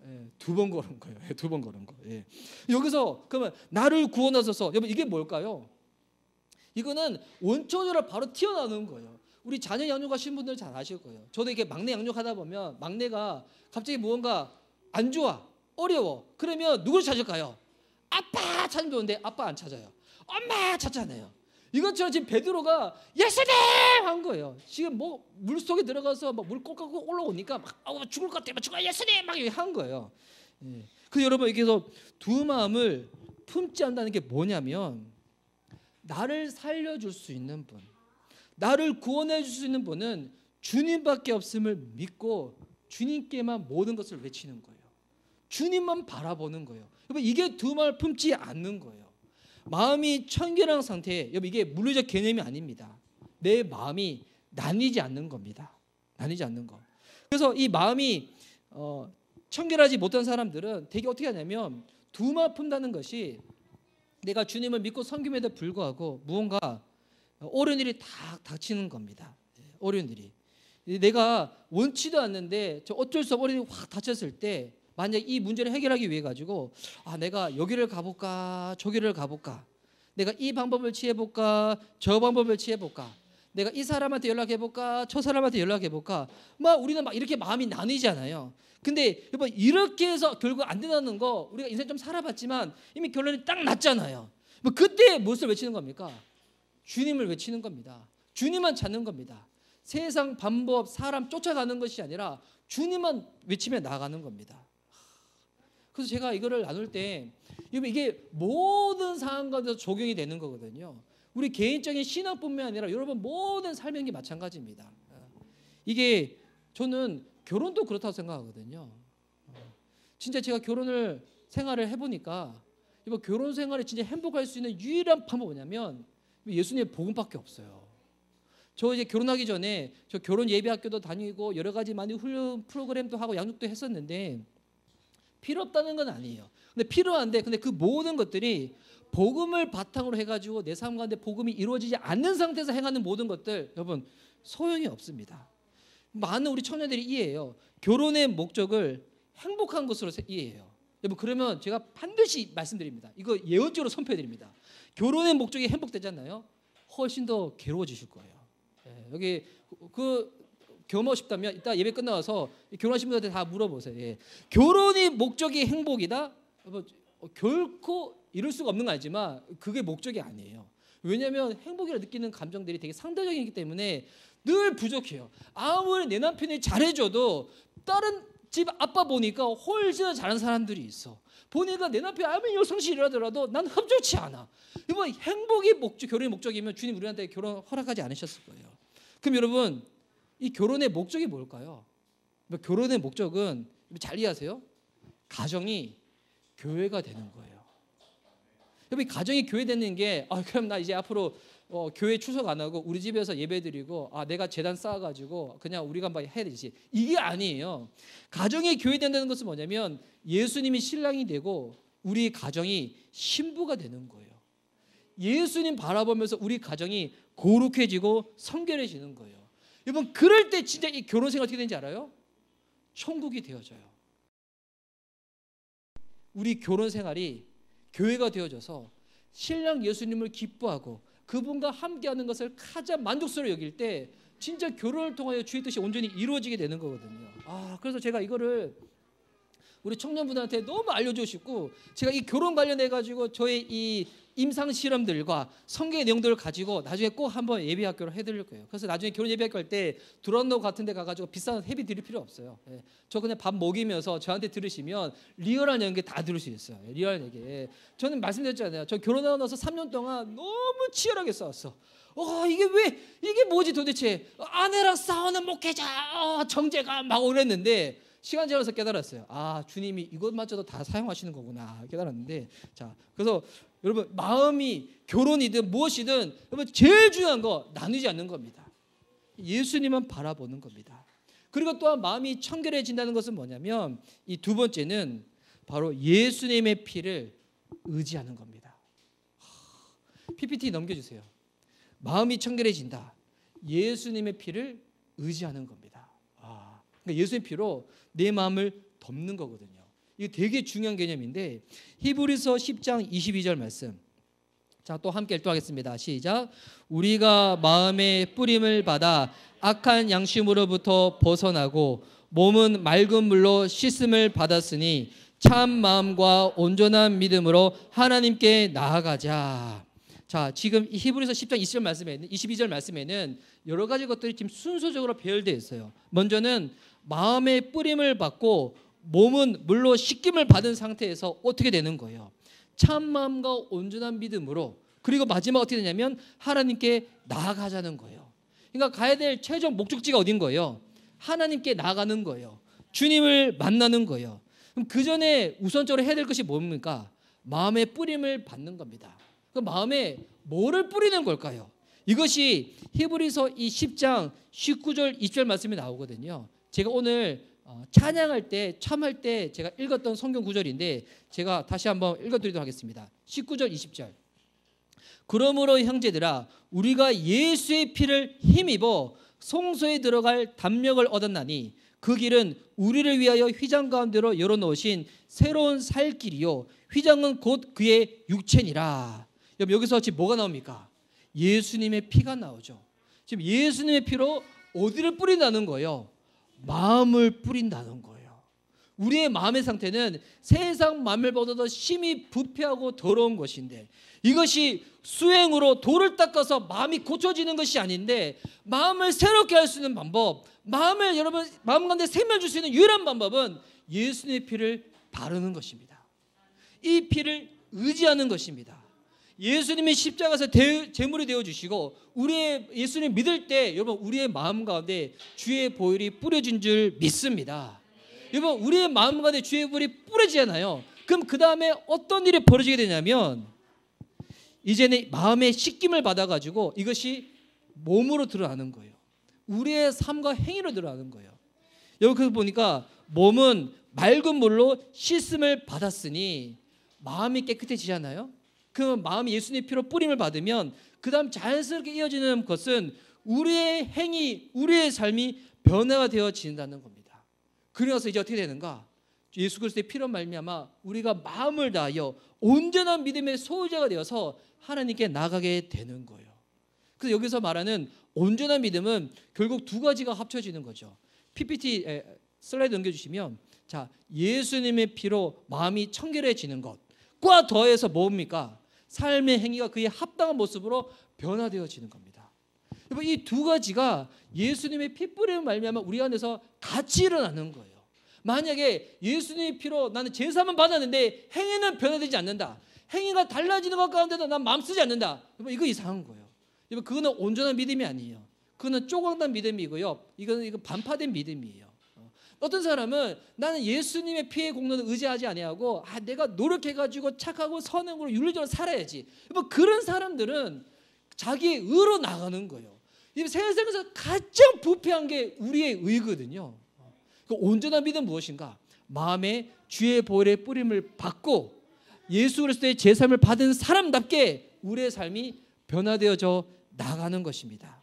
Speaker 1: 예, 2번 걸은 거예요. 2번 걸은 거. 예. 여기서 그러면 나를 구원하소서. 여러분 이게 뭘까요? 이거는 원초적으로 바로 튀어나오는 거예요. 우리 자녀 양육하신 분들 잘 아실 거예요. 저도 이렇게 막내 양육하다 보면 막내가 갑자기 무언가 안 좋아, 어려워. 그러면 누굴 찾을까요? 아빠 찾으면 좋은데 아빠 안 찾아요. 엄마 찾잖아요. 이것처럼 지금 베드로가 예수님 한 거예요. 지금 뭐 물속에 들어가서 막 물 꼴깍꼴 올라오니까 막 죽을 것 같아. 죽어 예수님 막 한 거예요. 예. 그 여러분 여기서 두 마음을 품지 않는다는 게 뭐냐면 나를 살려줄 수 있는 분, 나를 구원해 줄 수 있는 분은 주님밖에 없음을 믿고 주님께만 모든 것을 외치는 거예요. 주님만 바라보는 거예요. 여러분 이게 두 마음을 품지 않는 거예요. 마음이 청결한 상태에 여러분 이게 물리적 개념이 아닙니다. 내 마음이 나뉘지 않는 겁니다. 나뉘지 않는 거. 그래서 이 마음이 청결하지 못한 사람들은 되게 어떻게 하냐면 두 마음 품다는 것이 내가 주님을 믿고 섬김에도 불구하고 무언가 옳은 일이 다 닥치는 겁니다. 옳은 일이. 내가 원치도 않는데 어쩔 수 없이 옳은 일이 확 닥쳤을 때 만약 이 문제를 해결하기 위해 가지고 내가 여기를 가볼까 저기를 가볼까 내가 이 방법을 취해볼까 저 방법을 취해볼까 내가 이 사람한테 연락해볼까 저 사람한테 연락해볼까 막 우리는 막 이렇게 마음이 나뉘잖아요. 근데 여러분 이렇게 해서 결국 안 된다는 거 우리가 인생 좀 살아봤지만 이미 결론이 딱 났잖아요. 뭐 그때 무엇을 외치는 겁니까? 주님을 외치는 겁니다. 주님만 찾는 겁니다. 세상 방법 사람 쫓아가는 것이 아니라 주님만 외치며 나아가는 겁니다. 그래서 제가 이거를 나눌 때 이게 모든 상황 가운데서 적용이 되는 거거든요. 우리 개인적인 신앙뿐만 아니라 여러분 모든 삶의 게 마찬가지입니다. 이게 저는 결혼도 그렇다고 생각하거든요. 진짜 제가 결혼을 생활을 해보니까 이번 결혼 생활에 진짜 행복할 수 있는 유일한 방법은 뭐냐면 예수님의 복음밖에 없어요. 저 이제 결혼하기 전에 저 결혼 예배학교도 다니고 여러 가지 많이 훈련 프로그램도 하고 양육도 했었는데 필요 없다는 건 아니에요. 근데 필요한데 근데 그 모든 것들이 복음을 바탕으로 해가지고 내 삶 가운데 복음이 이루어지지 않는 상태에서 행하는 모든 것들 여러분 소용이 없습니다. 많은 우리 청년들이 이해해요. 결혼의 목적을 행복한 것으로 이해해요. 여러분 그러면 제가 반드시 말씀드립니다. 이거 예언적으로 선포해드립니다. 결혼의 목적이 행복되잖아요. 훨씬 더 괴로워지실 거예요. 여기 경험하고 싶다면 이따 예배 끝나서 결혼하신 분들한테 다 물어보세요. 결혼이 목적이 행복이다? 결코 이룰 수가 없는 거 알지만 그게 목적이 아니에요. 왜냐하면 행복이라 느끼는 감정들이 되게 상대적이기 때문에 늘 부족해요. 아무리 내 남편이 잘해줘도 다른 집 아빠 보니까 훨씬 더 잘하는 사람들이 있어. 보니까 내 남편이 아무리 열성실이라더라도 난 흡족치 않아. 이번 행복이 결혼의 목적이면 주님 우리한테 결혼 허락하지 않으셨을 거예요. 그럼 여러분 이 결혼의 목적이 뭘까요? 결혼의 목적은 잘 이해하세요. 가정이 교회가 되는 거예요. 여러분 가정이 교회 되는 게 그럼 나 이제 앞으로 교회 출석 안 하고 우리 집에서 예배드리고 내가 재단 쌓아가지고 그냥 우리가 막 해야 되지. 이게 아니에요. 가정이 교회 된다는 것은 뭐냐면 예수님이 신랑이 되고 우리 가정이 신부가 되는 거예요. 예수님 바라보면서 우리 가정이 거룩해지고 성결해지는 거예요. 여러분 그럴 때 진짜 이 결혼 생활 어떻게 되는지 알아요? 천국이 되어져요. 우리 결혼 생활이 교회가 되어져서 신랑 예수님을 기뻐하고 그분과 함께하는 것을 가장 만족스러워 여길 때 진짜 결혼을 통하여 주의 뜻이 온전히 이루어지게 되는 거거든요. 그래서 제가 이거를 우리 청년분들한테 너무 알려주고 싶고, 제가 이 결혼 관련해 가지고 저의 이 임상 실험들과 성경의 내용들을 가지고 나중에 꼭 한번 예비학교를 해드릴 거예요. 그래서 나중에 결혼 예비학교 할 때 두란노 같은 데 가가지고 비싼 회비 드릴 필요 없어요. 예. 저 그냥 밥 먹이면서 저한테 들으시면 리얼한 연기 다 들을 수 있어요. 리얼한 얘기. 예. 저는 말씀드렸잖아요. 저 결혼하고 나서 3년 동안 너무 치열하게 싸웠어. 이게 뭐지 도대체. 아내랑 싸우는 목회자, 정죄가 막 오랬는데 시간 지나서 깨달았어요. 아, 주님이 이것마저도 다 사용하시는 거구나 깨달았는데, 자, 그래서 여러분 마음이 결혼이든 무엇이든 여러분 제일 중요한 거 나누지 않는 겁니다. 예수님만 바라보는 겁니다. 그리고 또한 마음이 청결해진다는 것은 뭐냐면 이 두 번째는 바로 예수님의 피를 의지하는 겁니다. PPT 넘겨주세요. 마음이 청결해진다. 예수님의 피를 의지하는 겁니다. 그러니까 예수님의 피로 내 마음을 덮는 거거든요. 이게 되게 중요한 개념인데 히브리서 10장 22절 말씀. 자, 또 함께 읽도하겠습니다. 시작. 우리가 마음의 뿌림을 받아 악한 양심으로부터 벗어나고 몸은 맑은 물로 씻음을 받았으니 참 마음과 온전한 믿음으로 하나님께 나아가자. 자, 지금 히브리서 10장 22절 말씀에는 여러 가지 것들이 지금 순서적으로 배열되어 있어요. 먼저는 마음의 뿌림을 받고 몸은 물로 씻김을 받은 상태에서 어떻게 되는 거예요? 참 마음과 온전한 믿음으로. 그리고 마지막 어떻게 되냐면 하나님께 나아가자는 거예요. 그러니까 가야 될 최종 목적지가 어딘 거예요? 하나님께 나아가는 거예요. 주님을 만나는 거예요. 그럼 그 전에 우선적으로 해야 될 것이 뭡니까? 마음의 뿌림을 받는 겁니다. 그 마음에 뭐를 뿌리는 걸까요? 이것이 히브리서 이 10장 19절 20절 말씀이 나오거든요. 제가 오늘 찬양할 때 참할 때 제가 읽었던 성경 구절인데 제가 다시 한번 읽어드리도록 하겠습니다. 19절 20절. 그러므로 형제들아 우리가 예수의 피를 힘입어 성소에 들어갈 담력을 얻었나니 그 길은 우리를 위하여 휘장 가운데로 열어놓으신 새로운 살 길이요 휘장은 곧 그의 육체니라. 여기서 지금 뭐가 나옵니까? 예수님의 피가 나오죠. 지금 예수님의 피로 어디를 뿌린다는 거예요? 마음을 뿌린다는 거예요. 우리의 마음의 상태는 세상 만물보다도 심히 부패하고 더러운 것인데 이것이 수행으로 돌을 닦아서 마음이 고쳐지는 것이 아닌데 마음을 새롭게 할 수 있는 방법, 마음을 여러분 마음 가운데 생명을 줄 수 있는 유일한 방법은 예수님의 피를 바르는 것입니다. 이 피를 의지하는 것입니다. 예수님이 십자가에서 제물이 되어 주시고 우리의 예수님 믿을 때 여러분 우리의 마음 가운데 주의 보혈이 뿌려진 줄 믿습니다. 여러분 우리의 마음 가운데 주의 보혈이 뿌려지잖아요. 그럼 그 다음에 어떤 일이 벌어지게 되냐면 이제는 마음의 씻김을 받아가지고 이것이 몸으로 드러나는 거예요. 우리의 삶과 행위로 드러나는 거예요. 여기 보니까 몸은 맑은 물로 씻음을 받았으니 마음이 깨끗해지잖아요. 그 마음이 예수님의 피로 뿌림을 받으면 그 다음 자연스럽게 이어지는 것은 우리의 행위, 우리의 삶이 변화가 되어진다는 겁니다. 그래서 이제 어떻게 되는가? 예수 그리스도의 피로 말미암아 우리가 마음을 다하여 온전한 믿음의 소유자가 되어서 하나님께 나가게 되는 거예요. 그래서 여기서 말하는 온전한 믿음은 결국 두 가지가 합쳐지는 거죠. PPT 슬라이드 넘겨주시면 자 예수님의 피로 마음이 청결해지는 것과 더해서 뭡니까? 삶의 행위가 그에 합당한 모습으로 변화되어지는 겁니다. 여러분 이 두 가지가 예수님의 피 뿌림을 말미암아 우리 안에서 같이 일어나는 거예요. 만약에 예수님의 피로 나는 제사만 받았는데 행위는 변화되지 않는다. 행위가 달라지는 것 가운데도 난 마음 쓰지 않는다. 여러분 이거 이상한 거예요. 여러분 그거는 온전한 믿음이 아니에요. 그거는 쪼각난 믿음이고요. 이건 반파된 믿음이에요. 어떤 사람은 나는 예수님의 피의 공로는 의지하지 아니하고 내가 노력해가지고 착하고 선행으로 윤리적으로 살아야지. 뭐 그런 사람들은 자기의 의로 나가는 거예요. 세상에서 가장 부패한 게 우리의 의거든요. 그 온전한 믿음은 무엇인가? 마음에 주의 보혈의 뿌림을 받고 예수 그리스도의 제사함을 받은 사람답게 우리의 삶이 변화되어져 나가는 것입니다.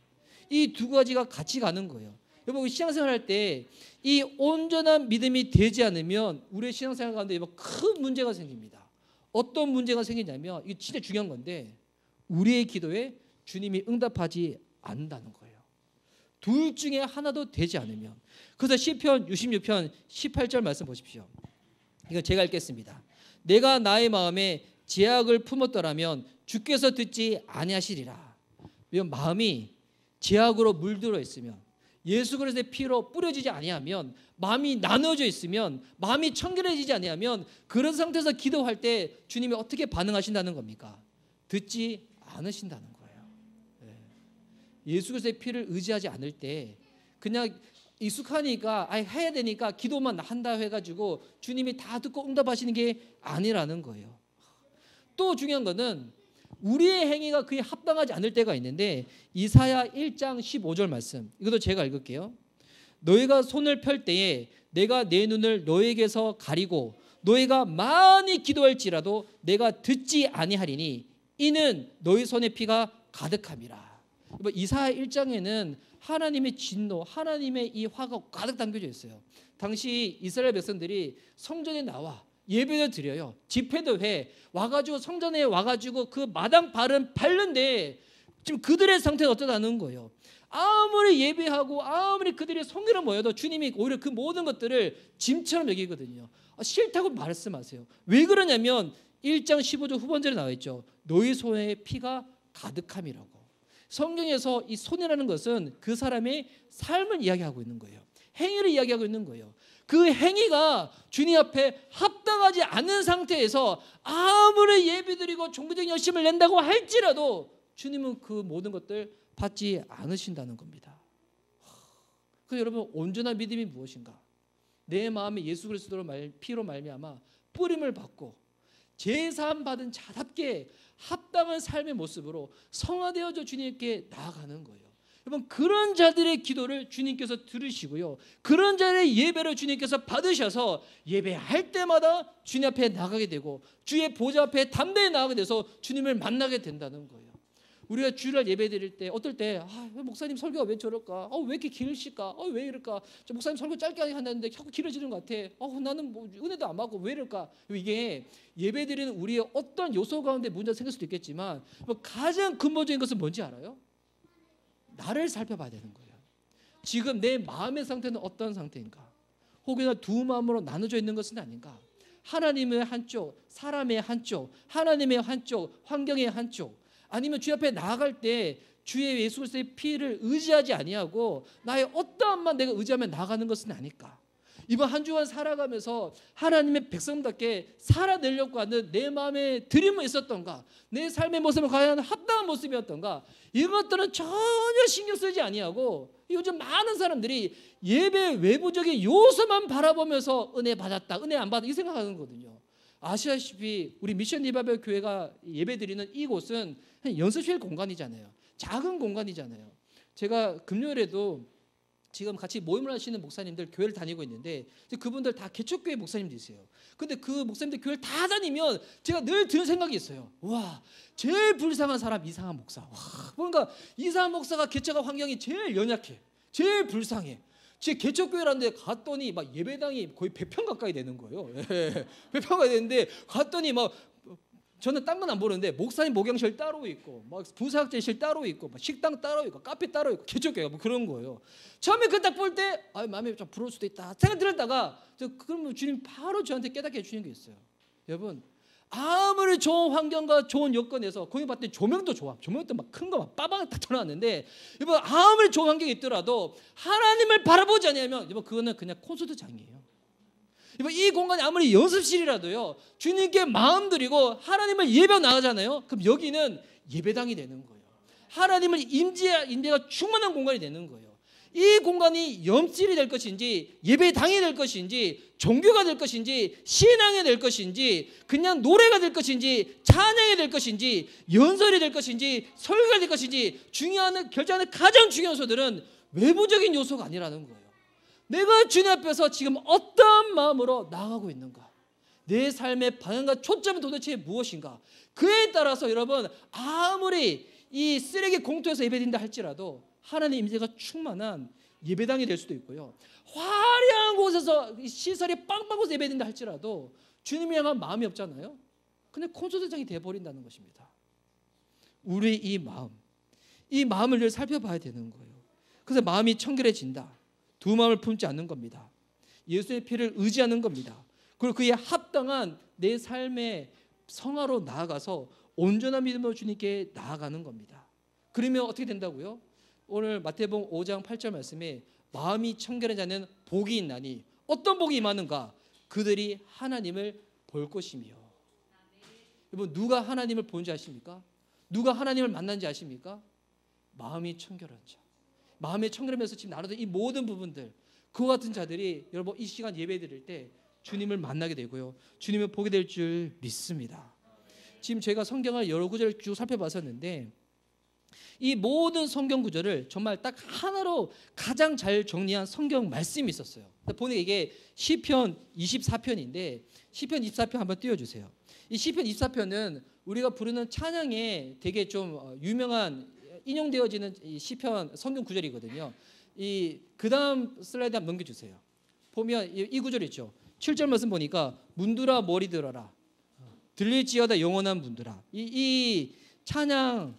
Speaker 1: 이 두 가지가 같이 가는 거예요. 여러분 신앙생활 할 때 이 온전한 믿음이 되지 않으면 우리의 신앙생활 가운데 큰 문제가 생깁니다. 어떤 문제가 생기냐면 이게 진짜 중요한 건데 우리의 기도에 주님이 응답하지 않는다는 거예요. 둘 중에 하나도 되지 않으면. 그래서 시편 66편 18절 말씀 보십시오. 이거 제가 읽겠습니다. 내가 나의 마음에 제약을 품었더라면 주께서 듣지 아니하시리라. 이런 마음이 제약으로 물들어 있으면, 예수 그리스도의 피로 뿌려지지 아니하면, 마음이 나눠져 있으면, 마음이 청결해지지 아니하면, 그런 상태에서 기도할 때 주님이 어떻게 반응하신다는 겁니까? 듣지 않으신다는 거예요. 예수 그리스도의 피를 의지하지 않을 때 그냥 익숙하니까 해야 되니까 기도만 한다 해가지고 주님이 다 듣고 응답하시는 게 아니라는 거예요. 또 중요한 거는 우리의 행위가 그에 합당하지 않을 때가 있는데, 이사야 1장 15절 말씀, 이것도 제가 읽을게요. 너희가 손을 펼 때에 내가 내 눈을 너에게서 가리고 너희가 많이 기도할지라도 내가 듣지 아니하리니 이는 너희 손에 피가 가득함이라. 이사야 1장에는 하나님의 진노, 하나님의 이 화가 가득 담겨져 있어요. 당시 이스라엘 백성들이 성전에 나와 예배도 드려요. 집회도 해. 와가지고 성전에 와가지고 그 마당 발은 밟는데 지금 그들의 상태가 어떠다는 거예요. 아무리 예배하고 아무리 그들의 성결을 모여도 주님이 오히려 그 모든 것들을 짐처럼 여기거든요. 싫다고 말씀하세요. 왜 그러냐면 1장 15절 후반절에 나와 있죠. 너희 손에 피가 가득함이라고. 성경에서 이 손이라는 것은 그 사람의 삶을 이야기하고 있는 거예요. 행위를 이야기하고 있는 거예요. 그 행위가 주님 앞에 합당하지 않은 상태에서 아무리 예배드리고 종교적인 열심을 낸다고 할지라도 주님은 그 모든 것들 받지 않으신다는 겁니다. 그래서 여러분, 온전한 믿음이 무엇인가? 내 마음에 예수 그리스도로 피로 말미암아 뿌림을 받고 제사함 받은 자답게 합당한 삶의 모습으로 성화되어져 주님께 나아가는 거예요. 여러분, 그런 자들의 기도를 주님께서 들으시고요, 그런 자들의 예배를 주님께서 받으셔서 예배할 때마다 주님 앞에 나가게 되고 주의 보좌 앞에 담대히 나가게 돼서 주님을 만나게 된다는 거예요. 우리가 주일날 예배 드릴 때 어떨 때 목사님 설교가 왜 저럴까? 왜 이렇게 길실까? 왜 이럴까? 저 목사님 설교 짧게 한다는데 자꾸 길어지는 것 같아. 나는 뭐 은혜도 안 받고 왜 이럴까? 이게 예배 드리는 우리의 어떤 요소 가운데 문제가 생길 수도 있겠지만 가장 근본적인 것은 뭔지 알아요? 나를 살펴봐야 되는 거예요. 지금 내 마음의 상태는 어떤 상태인가? 혹여나 두 마음으로 나눠져 있는 것은 아닌가? 하나님의 한쪽, 사람의 한쪽, 하나님의 한쪽, 환경의 한쪽, 아니면 주 앞에 나아갈 때 주의 예수 그리스도의 피를 의지하지 아니하고 나의 어떠한만 내가 의지하며 나가는 것은 아닐까? 이번 한 주간 살아가면서 하나님의 백성답게 살아내려고 하는 내 마음의 드림은 있었던가? 내 삶의 모습은 과연 합당한 모습이었던가? 이것들은 전혀 신경 쓰지 아니하고 요즘 많은 사람들이 예배 외부적인 요소만 바라보면서 은혜 받았다, 은혜 안 받았다 이 생각하는 거거든요. 아시다시피 우리 미션 리바벨 교회가 예배드리는 이곳은 연습실 공간이잖아요. 작은 공간이잖아요. 제가 금요일에도 지금 같이 모임을 하시는 목사님들 교회를 다니고 있는데 그분들 다 개척교회 목사님들이세요. 근데 그 목사님들 교회를 다 다니면 제가 늘 드는 생각이 있어요. 와, 제일 불쌍한 사람 이상한 목사. 와, 뭔가 이상한 목사가 개척한 환경이 제일 연약해. 제일 불쌍해. 제 개척교회라는데 갔더니 막 예배당이 거의 100평 가까이 되는 거예요. 100평 가까이 되는데 갔더니 막 저는 딴 건 안 보는데 목사님 목욕실 따로 있고 막 부사학제실 따로 있고 막 식당 따로 있고 카페 따로 있고 개척교회가 뭐 그런 거예요. 처음에 그 딱 볼 때 마음이 좀 부러울 수도 있다 생각 들었다가 그러면 주님 바로 저한테 깨닫게 해주는 게 있어요. 여러분, 아무리 좋은 환경과 좋은 여건에서 거기 봤더니 조명도 좋아. 조명도 막 큰 거 막 빠방 딱 쳐놨는데 여러분, 아무리 좋은 환경이 있더라도 하나님을 바라보지 않으면 여러분 그거는 그냥 콘서트장이에요. 이 공간이 아무리 연습실이라도요, 주님께 마음 드리고 하나님을 예배 나가잖아요. 그럼 여기는 예배당이 되는 거예요. 하나님을 임재가 충만한 공간이 되는 거예요. 이 공간이 염실이 될 것인지 예배당이 될 것인지 종교가 될 것인지 신앙이 될 것인지 그냥 노래가 될 것인지 찬양이 될 것인지 연설이 될 것인지 설교가 될 것인지 결정하는 가장 중요한 요소들은 외부적인 요소가 아니라는 거예요. 내가 주님 앞에서 지금 어떤 마음으로 나아가고 있는가? 내 삶의 방향과 초점은 도대체 무엇인가? 그에 따라서 여러분, 아무리 이 쓰레기 공터에서 예배드린다 할지라도 하나님의 임재가 충만한 예배당이 될 수도 있고요, 화려한 곳에서 시설이 빵빵 곳에서 예배드린다 할지라도 주님을 향한 마음이 없잖아요. 근데 콘서트장이 되어버린다는 것입니다. 우리의 이 마음을 늘 살펴봐야 되는 거예요. 그래서 마음이 청결해진다. 두 마음을 품지 않는 겁니다. 예수의 피를 의지하는 겁니다. 그리고 그에 합당한 내 삶의 성화로 나아가서 온전한 믿음으로 주님께 나아가는 겁니다. 그러면 어떻게 된다고요? 오늘 마태복음 5장 8절 말씀에 마음이 청결한 자는 복이 있나니 어떤 복이 임하는가? 그들이 하나님을 볼 것이며. 여러분, 누가 하나님을 본지 아십니까? 누가 하나님을 만난지 아십니까? 마음이 청결한 자. 마음이 청결하면서 지금 나누던 이 모든 부분들, 그와 같은 자들이 여러분 이 시간 예배 드릴 때 주님을 만나게 되고요, 주님을 보게 될 줄 믿습니다. 지금 제가 성경을 여러 구절을 쭉 살펴봤었는데 이 모든 성경 구절을 정말 딱 하나로 가장 잘 정리한 성경 말씀이 있었어요. 보니까 이게 시편 24편인데 시편 24편 한번 띄워주세요. 이 시편 24편은 우리가 부르는 찬양에 되게 좀 유명한 인용되어지는 이 시편 성경 구절이거든요. 이 그다음 슬라이드 한번 넘겨주세요. 보면 이 구절 있죠. 7절 말씀 보니까 문들아 머리 들어라, 들릴지어다 영원한 문들아. 이 찬양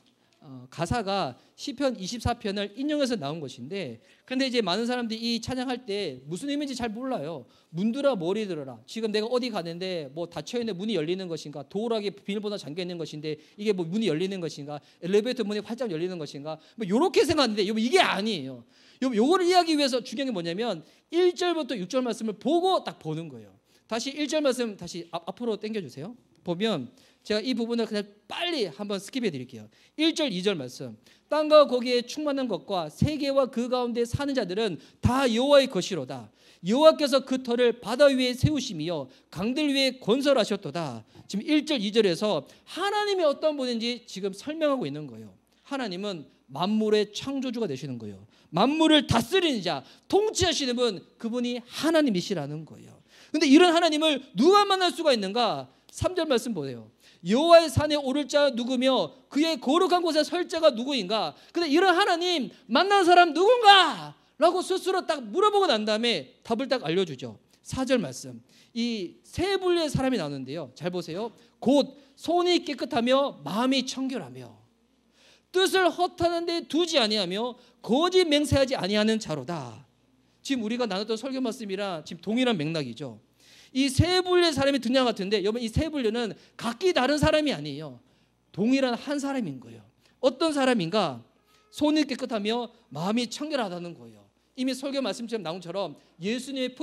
Speaker 1: 가사가 시편 24편을 인용해서 나온 것인데, 근데 이제 많은 사람들이 이 찬양할 때 무슨 의미인지 잘 몰라요. 문들아 머리 들어라. 지금 내가 어디 가는데 뭐 닫혀 있는 문이 열리는 것인가, 도어락에 비밀번호 잠겨 있는 것인데 이게 뭐 문이 열리는 것인가, 엘리베이터 문이 활짝 열리는 것인가, 뭐 이렇게 생각하는데 이게 아니에요. 요거를 이해하기 위해서 중요한 게 뭐냐면 1절부터 6절 말씀을 보고 딱 보는 거예요. 다시 1절 말씀 다시 앞으로 당겨주세요. 보면 제가 이 부분을 그냥 빨리 한번 스킵해 드릴게요. 1절 2절 말씀. 땅과 거기에 충만한 것과 세계와 그 가운데 사는 자들은 다 여호와의 것이로다. 여호와께서 그 터를 바다 위에 세우시며 강들 위에 건설하셨도다. 지금 1절 2절에서 하나님이 어떤 분인지 지금 설명하고 있는 거예요. 하나님은 만물의 창조주가 되시는 거예요. 만물을 다스리는 자, 통치하시는 분, 그분이 하나님이시라는 거예요. 근데 이런 하나님을 누가 만날 수가 있는가? 3절 말씀 보세요. 여호와의 산에 오를 자 누구며 그의 거룩한 곳에 설 자가 누구인가? 근데 이런 하나님 만난 사람 누군가? 라고 스스로 딱 물어보고 난 다음에 답을 딱 알려주죠. 4절 말씀. 이 세 분류의 사람이 나오는데요, 잘 보세요. 곧 손이 깨끗하며 마음이 청결하며 뜻을 허탄한 데 두지 아니하며 거짓 맹세하지 아니하는 자로다. 지금 우리가 나눴던 설교 말씀이랑 지금 동일한 맥락이죠. 이 세 분류의 사람이 등장 같은데, 여러분 이 세 분류는 각기 다른 사람이 아니에요. 동일한 한 사람인 거예요. 어떤 사람인가? 손이 깨끗하며 마음이 청결하다는 거예요. 이미 설교 말씀처럼 나온 것처럼 예수님의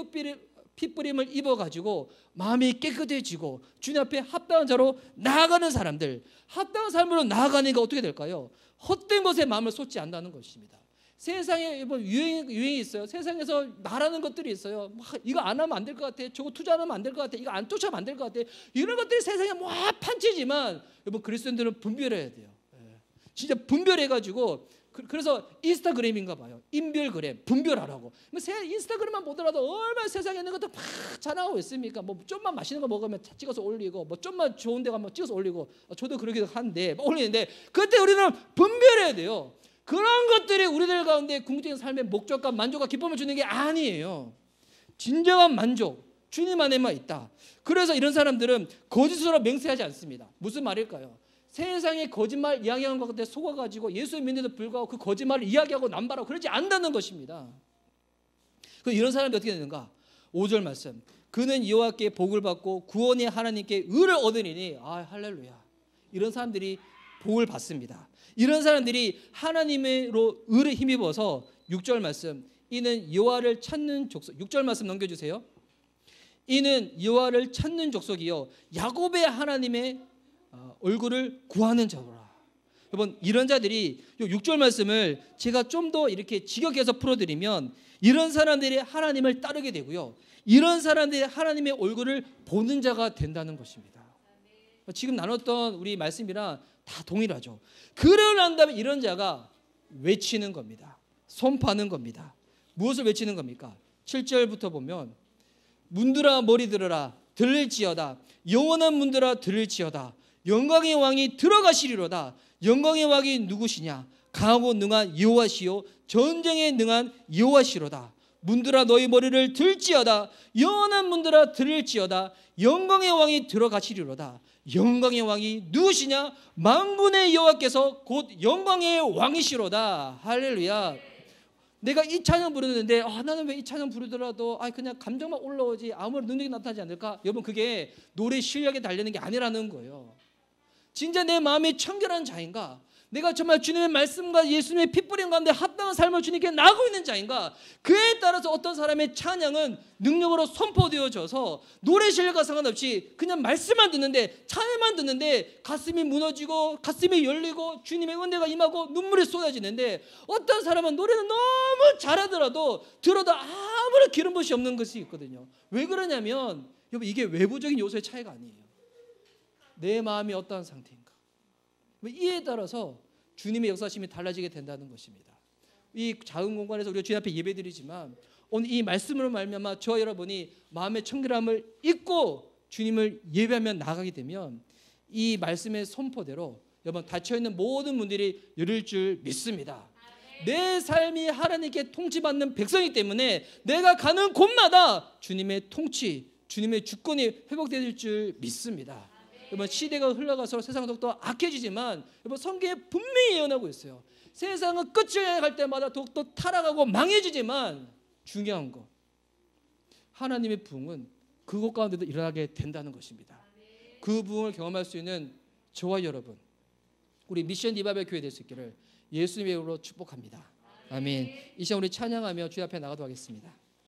Speaker 1: 핏부림을 입어가지고 마음이 깨끗해지고 주님 앞에 합당한 자로 나아가는 사람들, 합당한 삶으로 나아가니까 어떻게 될까요? 헛된 것에 마음을 쏟지 않는다는 것입니다. 세상에 뭐 유행이 있어요. 세상에서 말하는 것들이 있어요. 이거 안 하면 안 될 것 같아. 저거 투자 안 하면 안 될 것 같아. 이거 안 쫓아가면 안 될 것 같아. 이런 것들이 세상에 판치지만 여러분 그리스도인들은 분별해야 돼요. 진짜 분별해가지고, 그래서 인스타그램인가 봐요. 인별그램, 분별하라고. 인스타그램만 보더라도 얼마나 세상에 있는 것들 막 자랑하고 있습니까? 뭐 좀만 맛있는 거 먹으면 찍어서 올리고, 뭐 좀만 좋은 데 가면 찍어서 올리고, 저도 그러기도 한데 올리는데, 그때 우리는 분별해야 돼요. 그런 것들이 우리들 가운데 궁극적인 삶의 목적과 만족과 기쁨을 주는 게 아니에요. 진정한 만족, 주님 안에만 있다. 그래서 이런 사람들은 거짓으로 맹세하지 않습니다. 무슨 말일까요? 세상에 거짓말 이야기하는 것 같아 속아가지고 예수 믿는데도 불구하고 그 거짓말을 이야기하고 남발하고 그러지 않는다는 것입니다. 이런 사람이 어떻게 되는가? 5절 말씀. 그는 여호와께 복을 받고 구원의 하나님께 의를 얻으리니, 할렐루야. 이런 사람들이 복을 받습니다. 이런 사람들이 하나님으로 의를 힘입어서 6절 말씀. 이는 여호와를 찾는 족속. 6절 말씀 넘겨주세요. 이는 여호와를 찾는 족속이요 야곱의 하나님의 얼굴을 구하는 자로라. 여러분 이런 자들이 6절 말씀을 제가 좀 더 이렇게 직역해서 풀어드리면, 이런 사람들이 하나님을 따르게 되고요, 이런 사람들이 하나님의 얼굴을 보는 자가 된다는 것입니다. 지금 나눴던 우리 말씀이랑 다 동일하죠. 그러고 난 다음에 이런 자가 외치는 겁니다. 선포하는 겁니다. 무엇을 외치는 겁니까? 7절부터 보면 문들아 머리 들어라, 들릴지어다. 영원한 문들아 들릴지어다. 영광의 왕이 들어가시리로다. 영광의 왕이 누구시냐? 강하고 능한 여호와시요 전쟁에 능한 여호와시로다. 문들아 너희 머리를 들지어다. 영원한 문들아 들릴지어다. 영광의 왕이 들어가시리로다. 영광의 왕이 누구시냐? 만군의 여호와께서 곧 영광의 왕이시로다. 할렐루야. 내가 이 찬양 부르는데 나는 왜 이 찬양 부르더라도 그냥 감정만 올라오지 아무런 능력이 나타나지 않을까? 여러분, 그게 노래 실력에 달리는 게 아니라는 거예요. 진짜 내 마음이 청결한 자인가? 내가 정말 주님의 말씀과 예수님의 피 뿌린 가운데 합당한 삶을 주님께 나가고 있는 자인가? 그에 따라서 어떤 사람의 찬양은 능력으로 선포되어져서 노래 실력과 상관없이 그냥 말씀만 듣는데, 찬양만 듣는데 가슴이 무너지고 가슴이 열리고 주님의 은혜가 임하고 눈물이 쏟아지는데, 어떤 사람은 노래는 너무 잘하더라도 들어도 아무런 기름 부음이 없는 것이 있거든요. 왜 그러냐면 여러분, 이게 외부적인 요소의 차이가 아니에요. 내 마음이 어떠한 상태인가, 이에 따라서 주님의 역사심이 달라지게 된다는 것입니다. 이 작은 공간에서 우리가 주님 앞에 예배드리지만 오늘 이 말씀으로 말미암아 저와 여러분이 마음의 청결함을 잊고 주님을 예배하며 나가게 되면 이 말씀의 선포대로 여러분 닫혀있는 모든 문들이 열릴 줄 믿습니다. 내 삶이 하나님께 통치받는 백성이기 때문에 내가 가는 곳마다 주님의 통치, 주님의 주권이 회복될 줄 믿습니다. 여러분, 시대가 흘러가서 세상은 더욱더 악해지지만 여러분, 성경에 분명히 예언하고 있어요. 세상은 끝을 갈 때마다 더욱더 타락하고 망해지지만 중요한 거, 하나님의 부흥은 그곳 가운데도 일어나게 된다는 것입니다. 그 부흥을 경험할 수 있는 저와 여러분, 우리 미션 리바이벌 교회 될 수 있기를 예수님의 이름으로 축복합니다. 아멘. 이 시간 우리 찬양하며 주님 앞에 나가도록 하겠습니다.